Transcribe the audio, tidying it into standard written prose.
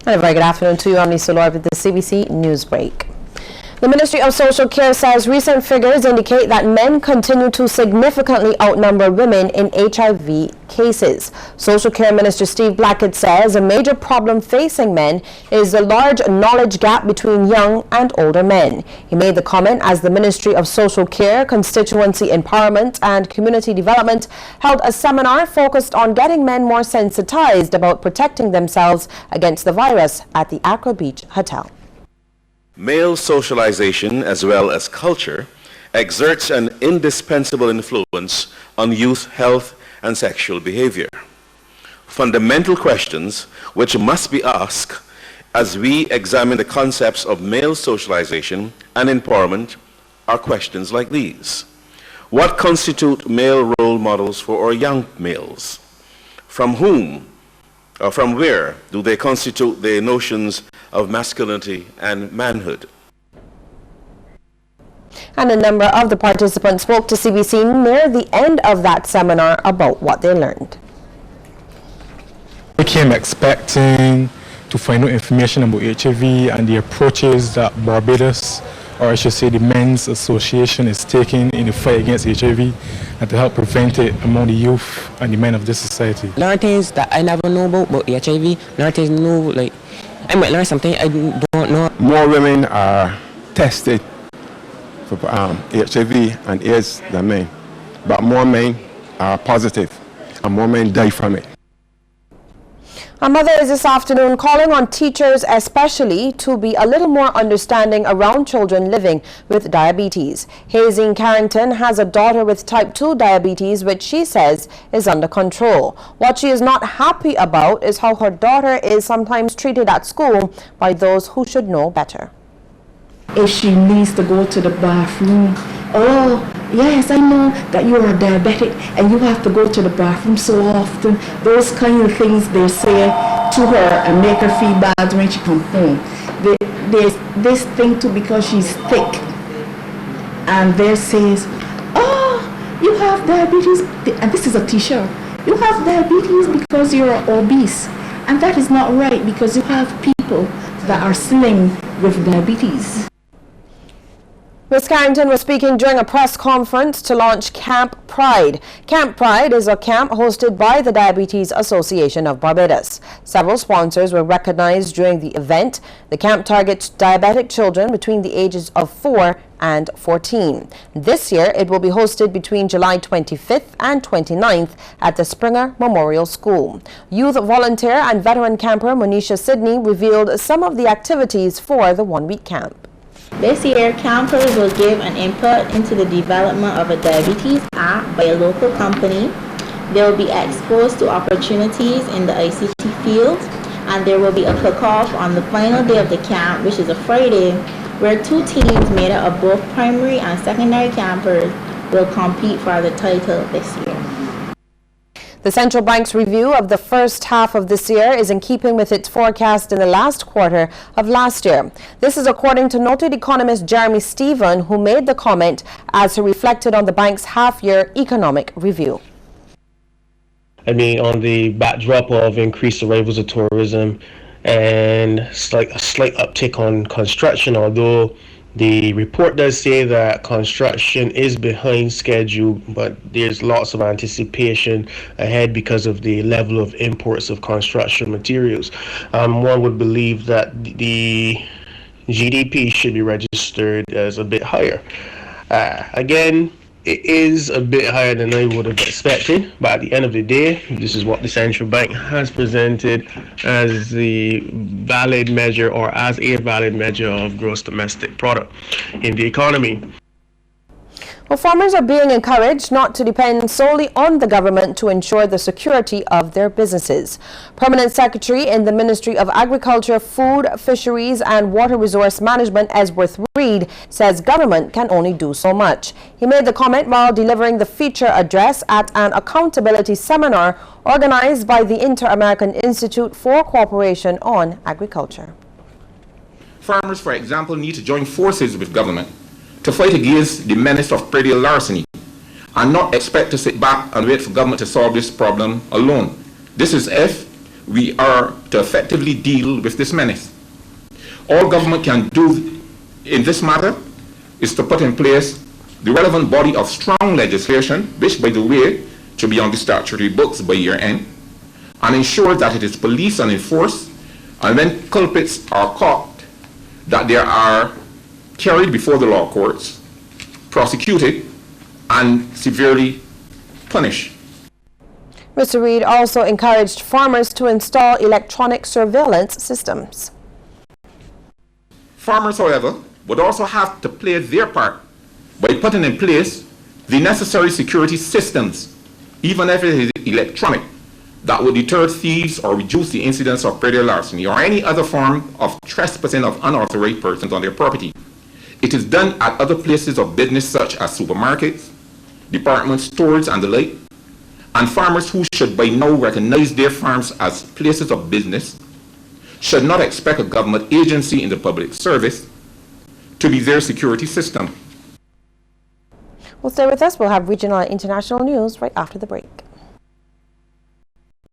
And a very good afternoon to you. I'm Lisa Lord with the CBC News Break. The Ministry of Social Care says recent figures indicate that men continue to significantly outnumber women in HIV cases. Social Care Minister Steve Blackett says a major problem facing men is the large knowledge gap between young and older men. He made the comment as the Ministry of Social Care, Constituency Empowerment and Community Development held a seminar focused on getting men more sensitized about protecting themselves against the virus at the Accra Beach Hotel. Male socialization, as well as culture, exerts an indispensable influence on youth health and sexual behavior. Fundamental questions which must be asked as we examine the concepts of male socialization and empowerment are questions like these. What constitute male role models for our young males? From whom or from where do they constitute their notions of masculinity and manhood? And a number of the participants spoke to CBC near the end of that seminar about what they learned. I came expecting to find out information about HIV and the approaches that Barbados, or I should say the Men's Association, is taking in the fight against HIV and to help prevent it among the youth and the men of this society. Learn things that I never know about HIV, learn things new, like I might learn something I don't know. More women are tested for HIV and AIDS than men, but more men are positive and more men die from it. Our mother is this afternoon calling on teachers especially to be a little more understanding around children living with diabetes. Hazing Carrington has a daughter with type 2 diabetes, which she says is under control. What she is not happy about is how her daughter is sometimes treated at school by those who should know better. If she needs to go to the bathroom, oh yes, I know that you are diabetic and you have to go to the bathroom so often. Those kind of things they say to her and make her feel bad when she comes home. There's this thing too, because she's thick, and they says, oh, you have diabetes, and this is a t-shirt. You have diabetes because you're obese, and that is not right because you have people that are slim with diabetes. Ms. Carrington was speaking during a press conference to launch Camp Pride. Camp Pride is a camp hosted by the Diabetes Association of Barbados. Several sponsors were recognized during the event. The camp targets diabetic children between the ages of 4 and 14. This year, it will be hosted between July 25th and 29th at the Springer Memorial School. Youth volunteer and veteran camper Monisha Sidney revealed some of the activities for the one-week camp. This year, campers will give an input into the development of a diabetes app by a local company. They will be exposed to opportunities in the ICT field, and there will be a cook-off on the final day of the camp, which is a Friday, where 2 teams made up of both primary and secondary campers will compete for the title this year. The central bank's review of the first half of this year is in keeping with its forecast in the last quarter of last year. This is according to noted economist Jeremy Stephen, who made the comment as he reflected on the bank's half-year economic review. I mean, on the backdrop of increased arrivals of tourism and a slight uptick on construction, although the report does say that construction is behind schedule, but there's lots of anticipation ahead because of the level of imports of construction materials. One would believe that the GDP should be registered as a bit higher. Again, it is a bit higher than I would have expected, but at the end of the day, this is what the central bank has presented as the valid measure, or as a valid measure of gross domestic product in the economy. Well, farmers are being encouraged not to depend solely on the government to ensure the security of their businesses. Permanent Secretary in the Ministry of Agriculture, Food, Fisheries and Water Resource Management, Esworth Reed, says government can only do so much. He made the comment while delivering the feature address at an accountability seminar organized by the Inter-American Institute for Cooperation on Agriculture. Farmers, for example, need to join forces with government to fight against the menace of predial larceny and not expect to sit back and wait for government to solve this problem alone. This is if we are to effectively deal with this menace. All government can do in this matter is to put in place the relevant body of strong legislation, which, by the way, should be on the statutory books by year end, and ensure that it is policed and enforced, and when culprits are caught, that they are carried before the law courts, prosecuted, and severely punished. Mr. Reid also encouraged farmers to install electronic surveillance systems. Farmers, however, would also have to play their part by putting in place the necessary security systems, even if it is electronic, that would deter thieves or reduce the incidence of predial larceny or any other form of trespassing of unauthorized persons on their property. It is done at other places of business such as supermarkets, department stores, and the like. And farmers who should by now recognize their farms as places of business should not expect a government agency in the public service to be their security system. Well, stay with us. We'll have regional and international news right after the break.